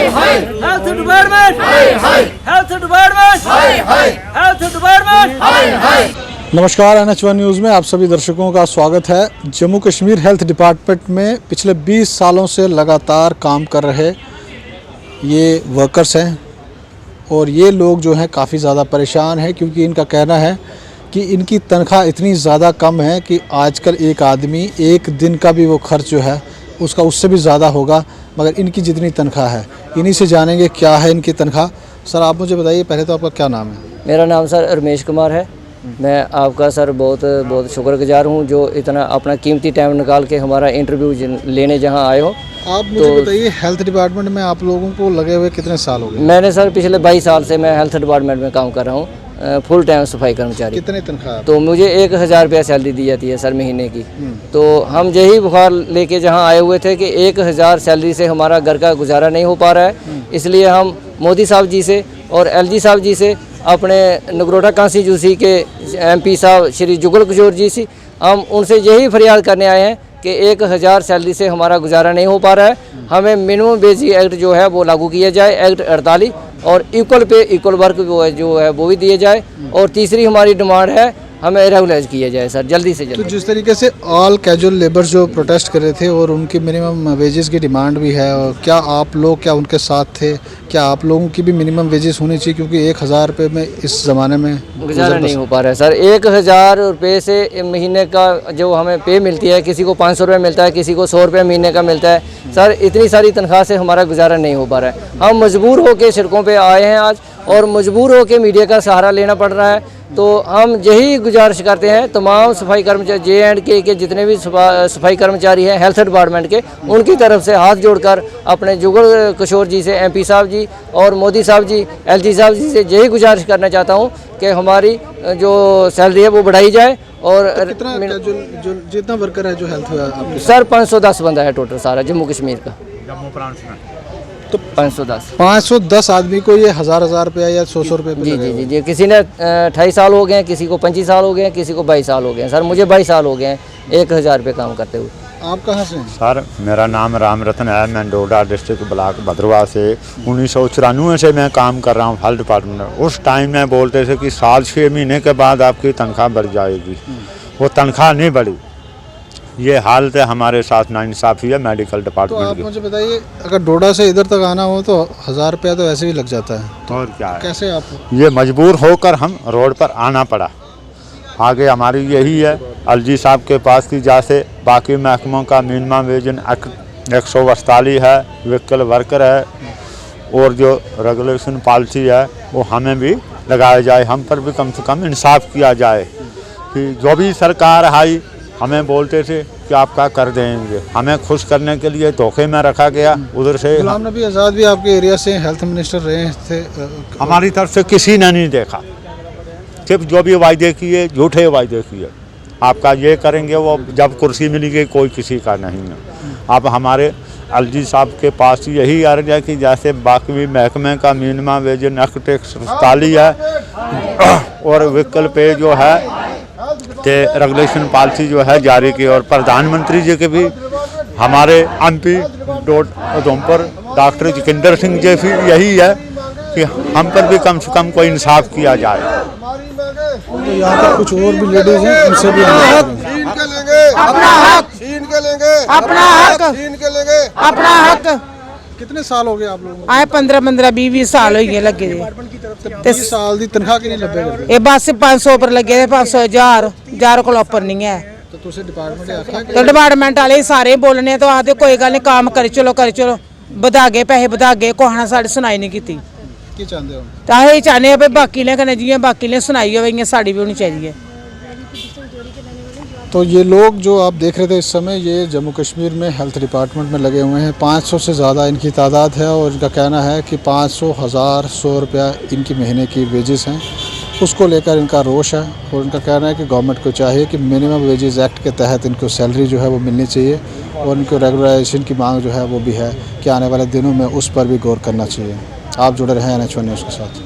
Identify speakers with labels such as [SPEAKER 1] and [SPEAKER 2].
[SPEAKER 1] Health department, health department, health department.
[SPEAKER 2] नमस्कार, NH1 news में आप सभी दर्शकों का स्वागत है। जम्मू कश्मीर हेल्थ डिपार्टमेंट में पिछले 20 सालों से लगातार काम कर रहे ये वर्कर्स हैं और ये लोग जो हैं काफ़ी ज़्यादा परेशान हैं, क्योंकि इनका कहना है कि इनकी तनख्वाह इतनी ज़्यादा कम है कि आजकल एक आदमी एक दिन का भी वो खर्च जो है उसका उससे भी ज़्यादा होगा, मगर इनकी जितनी तनख्वाह है। इन्हीं से जानेंगे क्या है इनकी तनख्वाह। सर, आप मुझे बताइए पहले तो आपका क्या नाम है?
[SPEAKER 3] मेरा नाम सर रमेश कुमार है। मैं आपका सर बहुत शुक्रगुजार हूँ जो इतना अपना कीमती टाइम निकाल के हमारा इंटरव्यू लेने जहाँ आए हो।
[SPEAKER 2] आप मुझे बताइए हेल्थ डिपार्टमेंट में आप लोगों को लगे हुए कितने साल हो गए?
[SPEAKER 3] मैंने सर पिछले 22 साल से मैं हेल्थ डिपार्टमेंट में काम कर रहा हूँ, फुल टाइम सफाई कर्मचारी।
[SPEAKER 2] कितने तनख्वाह?
[SPEAKER 3] तो मुझे 1000 रुपया सैलरी दी जाती है सर महीने की। तो हम यही बुखार लेके जहाँ आए हुए थे कि 1000 सैलरी से हमारा घर का गुजारा नहीं हो पा रहा है, इसलिए हम मोदी साहब जी से और LG साहब जी से, अपने नगरोटा कॉन्स्टिट्यूंसी के MP साहब श्री जुगल किशोर जी से, हम उनसे यही फरियाद करने आए हैं कि 1000 सैलरी से हमारा गुजारा नहीं हो पा रहा है। हमें मिनिमम वेज एक्ट जो है वो लागू किया जाए, एक्ट 48, और इक्वल पे इक्वल वर्क जो है वो भी दिए जाए। और तीसरी हमारी डिमांड है हमें रेगुलाइज किया जाए सर, जल्दी से जल्दी।
[SPEAKER 2] तो जिस तरीके से ऑल कैजुअल लेबर जो प्रोटेस्ट कर रहे थे और उनकी मिनिमम वेजेस की डिमांड भी है, और क्या आप लोग क्या उनके साथ थे? क्या आप लोगों की भी मिनिमम वेजेस होनी चाहिए, क्योंकि 1000 रुपये में इस ज़माने में
[SPEAKER 3] गुजारा नहीं हो पा रहा है सर। 1000 रुपये से महीने का जो हमें पे मिलती है, किसी को 500 रुपये मिलता है, किसी को 100 रुपये महीने का मिलता है सर। इतनी सारी तनख्वाह से हमारा गुजारा नहीं हो पा रहा है। हम मजबूर होकर सड़कों पे आए हैं आज, और मजबूर होकर मीडिया का सहारा लेना पड़ रहा है। तो हम यही गुजारिश करते हैं तमाम सफाई कर्मचारी J&K के जितने भी सफाई कर्मचारी हैं हेल्थ डिपार्टमेंट के, उनकी तरफ से हाथ जोड़कर अपने जुगल किशोर जी से, MP साहब जी और मोदी साहब जी, LG साहब जी से यही गुजारिश करना चाहता हूं कि हमारी जो सैलरी है वो बढ़ाई जाए। और
[SPEAKER 2] तो कितना जो जितना वर्कर है जो हेल्थ
[SPEAKER 3] सर 510 बंदा है टोटल सारा जम्मू कश्मीर का।
[SPEAKER 2] तो
[SPEAKER 3] 510
[SPEAKER 2] आदमी को ये 1000 रुपया या 100 रुपये?
[SPEAKER 3] जी। किसी ने 28 साल हो गए हैं, किसी को 25 साल हो गए हैं, किसी को 22 साल हो गए हैं सर। मुझे 22 साल हो गए हैं 1000 रुपये काम करते हुए।
[SPEAKER 2] आप कहाँ से हैं?
[SPEAKER 4] सर, मेरा नाम राम रतन है। मैं डोडा डिस्ट्रिक्ट ब्लॉक भद्रवाह से 1994 से मैं काम कर रहा हूँ हेल्थ डिपार्टमेंट में। उस टाइम में बोलते थे कि 6 महीने के बाद आपकी तनख्वाह बढ़ जाएगी, वो तनख्वाह नहीं बढ़ी। ये हालत है हमारे साथ, नाइंसाफ़ी है मेडिकल डिपार्टमेंट की।
[SPEAKER 2] तो आप मुझे बताइए, अगर डोडा से इधर तक आना हो तो 1000 रुपया तो वैसे भी लग जाता है,
[SPEAKER 4] तो और क्या है?
[SPEAKER 2] कैसे आप?
[SPEAKER 4] ये मजबूर होकर हम रोड पर आना पड़ा। आगे हमारी यही है LG साहब के पास की, जैसे बाकी महकमों का मिनिमम वेज एक्ट 148 है, व्हीकल वर्कर है, और जो रेगुलेशन पॉलिसी है वो हमें भी लगाया जाए। हम पर भी कम से कम इंसाफ किया जाए कि जो भी सरकार आई हमें बोलते थे कि आप क्या कर देंगे, हमें खुश करने के लिए धोखे में रखा गया। उधर से
[SPEAKER 2] गुलाम नबी आज़ाद भी आपके एरिया से हेल्थ मिनिस्टर रहे थे।
[SPEAKER 4] हमारी तरफ से किसी ने नहीं देखा, सिर्फ जो भी वायदे किए झूठे वायदे किए। आपका ये करेंगे, वो जब कुर्सी मिलेगी कोई किसी का नहीं है। अब हमारे LG साहब के पास यही अर्ज है कि जैसे बाकी महकमे का मिनिमम वेज एक्ट 148 है और व्हीकल पे जो है ते रेगुलेशन पॉलिसी जो है जारी की, और प्रधानमंत्री जी के भी हमारे MP उधमपुर डॉक्टर जितेंद्र सिंह जी भी यही है कि हम पर भी कम से कम कोई इंसाफ किया जाए।
[SPEAKER 2] तो यहाँ पर कुछ और भी लेडीज हैं, उनसे भी
[SPEAKER 5] अपना हक।
[SPEAKER 2] कितने साल हो गए आप लोगों को?
[SPEAKER 5] आए 15 20 साल हो गए लगे थे।
[SPEAKER 2] 30 साल की तनख्वाह की नहीं लगे?
[SPEAKER 5] ये बस 500 पर लगे थे, 500 1000 को ऊपर नहीं है।
[SPEAKER 2] तो तुझे डिपार्टमेंट आखिया कि
[SPEAKER 5] तो डिपार्टमेंट वाले सारे बोलने तो आते कोई गल नहीं, काम कर चलो बधा गए पैसे बधा गए, कोहना साड़ी सुनाई नहीं की।
[SPEAKER 2] की चाहते हो?
[SPEAKER 5] तो यही चाहते हैं बाकी ने कहने जियां बाकी ने सुनाई हो साड़ी भी होनी चाहिए।
[SPEAKER 2] तो ये लोग जो आप देख रहे थे इस समय, ये जम्मू कश्मीर में हेल्थ डिपार्टमेंट में लगे हुए हैं। 500 से ज़्यादा इनकी तादाद है, और इनका कहना है कि 500, 1000, 100 रुपया इनकी महीने की वेजेस हैं। उसको लेकर इनका रोष है, और इनका कहना है कि गवर्नमेंट को चाहिए कि मिनिमम वेजेस एक्ट के तहत इनको सैलरी जो है वो मिलनी चाहिए, और इनको रेगुलराइजेशन की मांग जो है वो भी है कि आने वाले दिनों में उस पर भी गौर करना चाहिए। आप जुड़े रहें NH1 न्यूज़ के साथ।